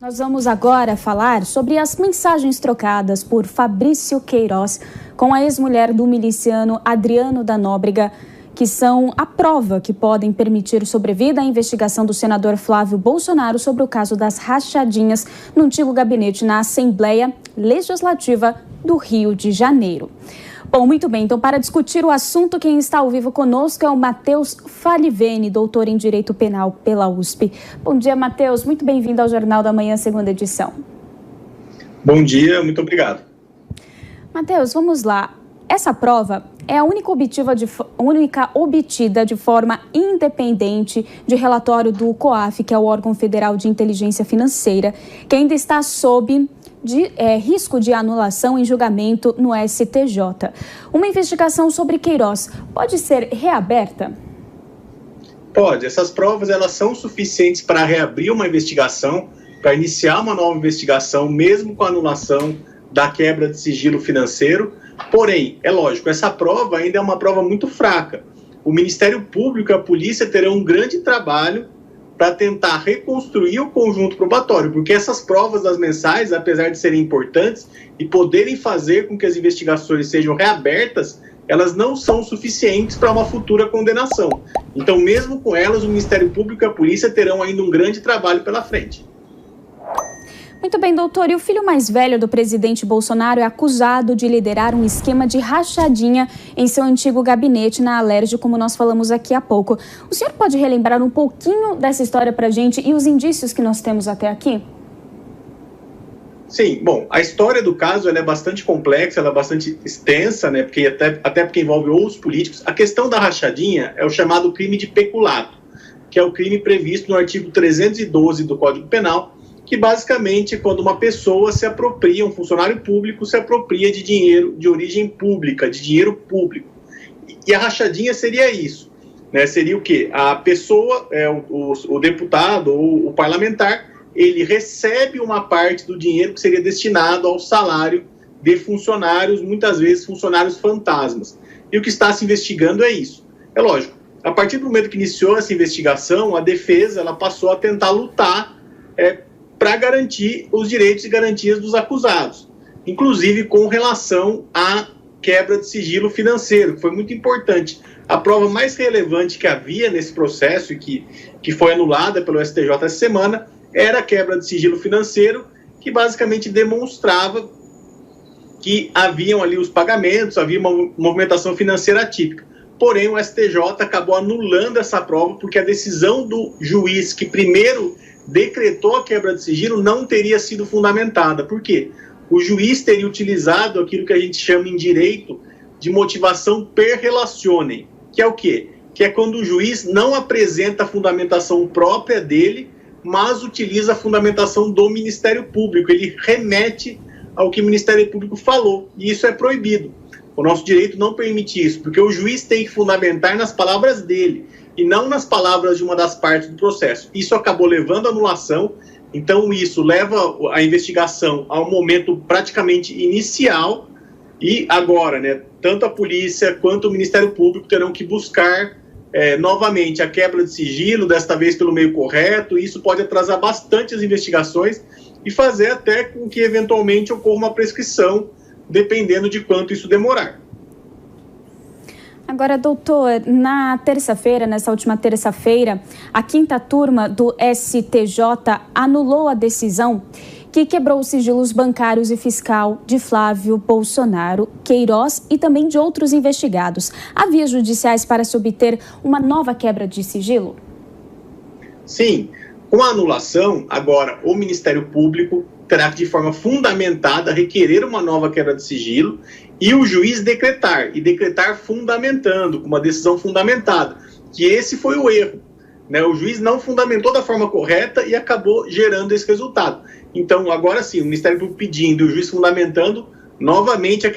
Nós vamos agora falar sobre as mensagens trocadas por Fabrício Queiroz com a ex-mulher do miliciano Adriano da Nóbrega, que são a prova que podem permitir sobrevida à investigação do senador Flávio Bolsonaro sobre o caso das rachadinhas no antigo gabinete na Assembleia Legislativa do Rio de Janeiro. Bom, muito bem, então para discutir o assunto, quem está ao vivo conosco é o Matheus Falivene, doutor em Direito Penal pela USP. Bom dia, Matheus, muito bem-vindo ao Jornal da Manhã, segunda edição. Bom dia, muito obrigado. Matheus, vamos lá. Essa prova é a única obtida de forma independente de relatório do COAF, que é o órgão federal de inteligência financeira, que ainda está sob risco de anulação em julgamento no STJ. Uma investigação sobre Queiroz pode ser reaberta? Pode. Essas provas elas são suficientes para reabrir uma investigação, para iniciar uma nova investigação, mesmo com a anulação da quebra de sigilo financeiro. Porém, é lógico, essa prova ainda é uma prova muito fraca. O Ministério Público e a polícia terão um grande trabalho para tentar reconstruir o conjunto probatório, porque essas provas das mensagens, apesar de serem importantes e poderem fazer com que as investigações sejam reabertas, elas não são suficientes para uma futura condenação. Então, mesmo com elas, o Ministério Público e a polícia terão ainda um grande trabalho pela frente. Muito bem, doutor. E o filho mais velho do presidente Bolsonaro é acusado de liderar um esquema de rachadinha em seu antigo gabinete na Alerj, como nós falamos aqui há pouco. O senhor pode relembrar um pouquinho dessa história para a gente e os indícios que nós temos até aqui? Sim, bom, a história do caso ela é bastante complexa, ela é bastante extensa, né? Porque até porque envolve outros políticos. A questão da rachadinha é o chamado crime de peculato, que é o crime previsto no artigo 312 do Código Penal, que basicamente é quando uma pessoa se apropria, um funcionário público se apropria de dinheiro de origem pública, de dinheiro público. E a rachadinha seria isso, né? Seria o quê? A pessoa, o deputado ou o parlamentar, ele recebe uma parte do dinheiro que seria destinado ao salário de funcionários, muitas vezes funcionários fantasmas. E o que está se investigando é isso. É lógico, a partir do momento que iniciou essa investigação, a defesa ela passou a tentar lutar para garantir os direitos e garantias dos acusados, inclusive com relação à quebra de sigilo financeiro, que foi muito importante. A prova mais relevante que havia nesse processo e que foi anulada pelo STJ essa semana era a quebra de sigilo financeiro, que basicamente demonstrava que haviam ali os pagamentos, havia uma movimentação financeira atípica. Porém, o STJ acabou anulando essa prova porque a decisão do juiz que primeiro decretou a quebra de sigilo não teria sido fundamentada. Por quê? O juiz teria utilizado aquilo que a gente chama em direito de motivação per relationem, que é o quê? Que é quando o juiz não apresenta a fundamentação própria dele, mas utiliza a fundamentação do Ministério Público. Ele remete ao que o Ministério Público falou, e isso é proibido. O nosso direito não permite isso, porque o juiz tem que fundamentar nas palavras dele, e não nas palavras de uma das partes do processo. Isso acabou levando à anulação, então isso leva a investigação a um momento praticamente inicial, e agora, né, tanto a polícia quanto o Ministério Público terão que buscar novamente a quebra de sigilo, desta vez pelo meio correto, e isso pode atrasar bastante as investigações e fazer até com que eventualmente ocorra uma prescrição, dependendo de quanto isso demorar. Agora, doutor, nessa última terça-feira, a 5ª turma do STJ anulou a decisão que quebrou os sigilos bancários e fiscal de Flávio Bolsonaro, Queiroz e também de outros investigados. Há vias judiciais para se obter uma nova quebra de sigilo? Sim. Com a anulação, agora o Ministério Público terá que, de forma fundamentada, requerer uma nova quebra de sigilo e o juiz decretar fundamentando, com uma decisão fundamentada, que esse foi o erro, né? O juiz não fundamentou da forma correta e acabou gerando esse resultado. Então, agora sim, o Ministério Público pedindo e o juiz fundamentando, novamente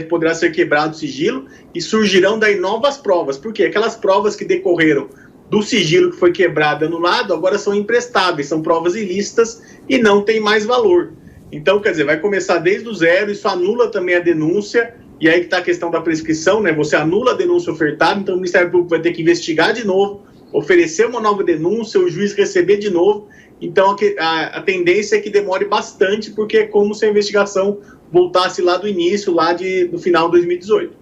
poderá ser quebrado o sigilo e surgirão daí novas provas. Por quê? Aquelas provas que decorreram do sigilo que foi quebrado e anulado, agora são imprestáveis, são provas ilícitas e não tem mais valor. Então, quer dizer, vai começar desde o zero, isso anula também a denúncia, e aí que está a questão da prescrição, né? Você anula a denúncia ofertada, então o Ministério Público vai ter que investigar de novo, oferecer uma nova denúncia, o juiz receber de novo. Então, a tendência é que demore bastante, porque é como se a investigação voltasse lá do início, do final de 2018.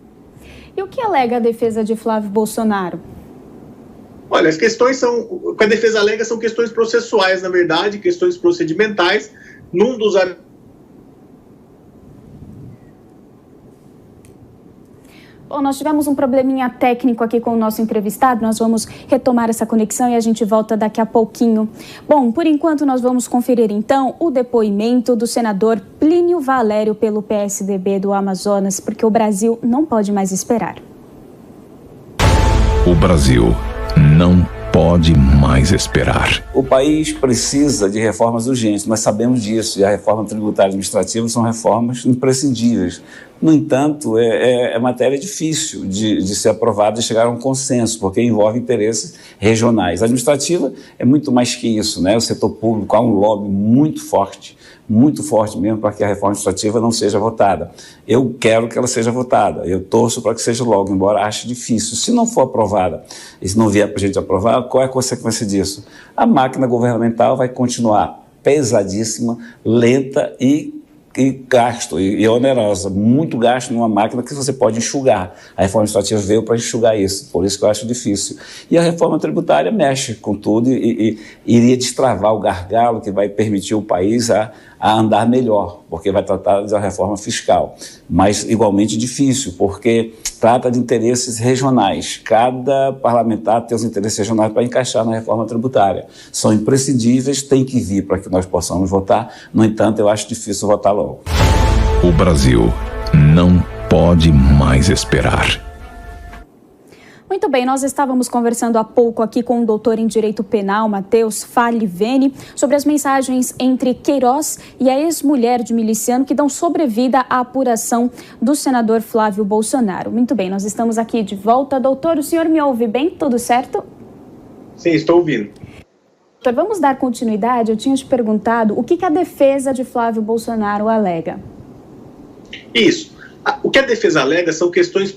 E o que alega a defesa de Flávio Bolsonaro? Olha, as questões o que a defesa alega são questões processuais, na verdade, questões procedimentais. Num dos... Bom, nós tivemos um probleminha técnico aqui com o nosso entrevistado, nós vamos retomar essa conexão e a gente volta daqui a pouquinho. Bom, por enquanto nós vamos conferir então o depoimento do senador Plínio Valério pelo PSDB do Amazonas, porque o Brasil não pode mais esperar. O Brasil não pode mais esperar. O país precisa de reformas urgentes, nós sabemos disso, e a reforma tributária administrativa são reformas imprescindíveis. No entanto, é matéria difícil de ser aprovada e chegar a um consenso, porque envolve interesses regionais. A administrativa é muito mais que isso, né? O setor público há um lobby muito forte mesmo para que a reforma administrativa não seja votada. Eu quero que ela seja votada, eu torço para que seja logo, embora ache difícil. Se não for aprovada e se não vier para a gente aprovar, qual é a consequência disso? A máquina governamental vai continuar pesadíssima, lenta e gasto e onerosa, muito gasto numa máquina que você pode enxugar. A reforma administrativa veio para enxugar isso, por isso que eu acho difícil. E a reforma tributária mexe com tudo e iria destravar o gargalo que vai permitir o país a andar melhor, porque vai tratar da reforma fiscal. Mas igualmente difícil, porque trata de interesses regionais. Cada parlamentar tem os interesses regionais para encaixar na reforma tributária. São imprescindíveis, tem que vir para que nós possamos votar. No entanto, eu acho difícil votar logo. O Brasil não pode mais esperar. Muito bem, nós estávamos conversando há pouco aqui com o doutor em Direito Penal, Matheus Falivene, sobre as mensagens entre Queiroz e a ex-mulher de miliciano que dão sobrevida à apuração do senador Flávio Bolsonaro. Muito bem, nós estamos aqui de volta. Doutor, o senhor me ouve bem? Tudo certo? Sim, estou ouvindo. Doutor, vamos dar continuidade? Eu tinha te perguntado o que a defesa de Flávio Bolsonaro alega. Isso. O que a defesa alega são questões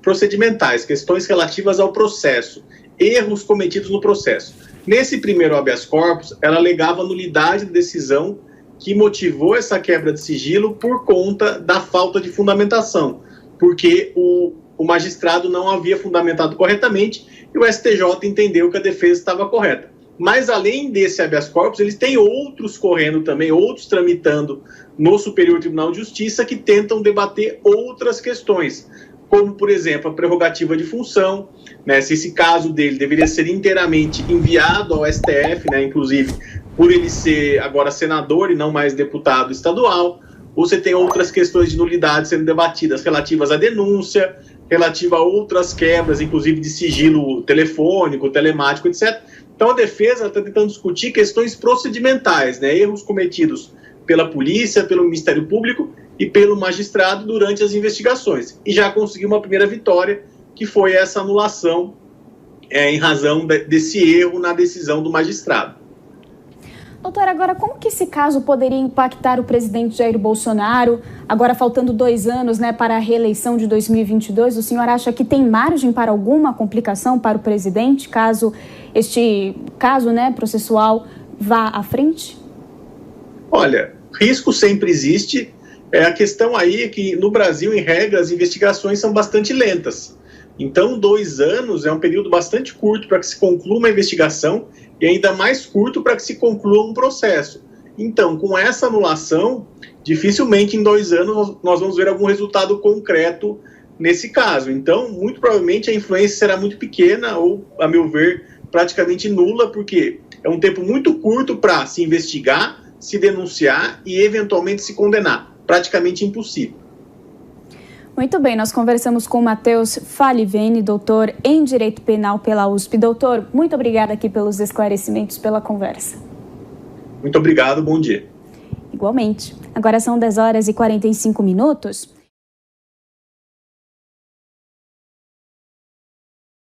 procedimentais, questões relativas ao processo, erros cometidos no processo. Nesse primeiro habeas corpus, ela alegava a nulidade da decisão que motivou essa quebra de sigilo por conta da falta de fundamentação, porque o magistrado não havia fundamentado corretamente e o STJ entendeu que a defesa estava correta. Mas, além desse habeas corpus, eles têm outros correndo também, outros tramitando no Superior Tribunal de Justiça que tentam debater outras questões, como, por exemplo, a prerrogativa de função, né, se esse caso dele deveria ser inteiramente enviado ao STF, né, inclusive por ele ser agora senador e não mais deputado estadual. Você tem outras questões de nulidade sendo debatidas relativas à denúncia, relativa a outras quebras, inclusive de sigilo telefônico, telemático, etc. Então, a defesa está tentando discutir questões procedimentais, né, erros cometidos pela polícia, pelo Ministério Público e pelo magistrado durante as investigações. E já conseguiu uma primeira vitória, que foi essa anulação em razão desse erro na decisão do magistrado. Doutor, agora como que esse caso poderia impactar o presidente Jair Bolsonaro? Agora faltando 2 anos, né, para a reeleição de 2022, o senhor acha que tem margem para alguma complicação para o presidente, caso este caso, né, processual vá à frente? Olha, risco sempre existe. A questão aí é que no Brasil, em regra, as investigações são bastante lentas. Então, 2 anos é um período bastante curto para que se conclua uma investigação e ainda mais curto para que se conclua um processo. Então, com essa anulação, dificilmente em 2 anos nós vamos ver algum resultado concreto nesse caso. Então, muito provavelmente a influência será muito pequena ou, a meu ver, praticamente nula, porque é um tempo muito curto para se investigar, se denunciar e eventualmente se condenar. Praticamente impossível. Muito bem, nós conversamos com o Matheus Falivene, doutor em Direito Penal pela USP. Doutor, muito obrigada aqui pelos esclarecimentos, pela conversa. Muito obrigado, bom dia. Igualmente. Agora são 10h45.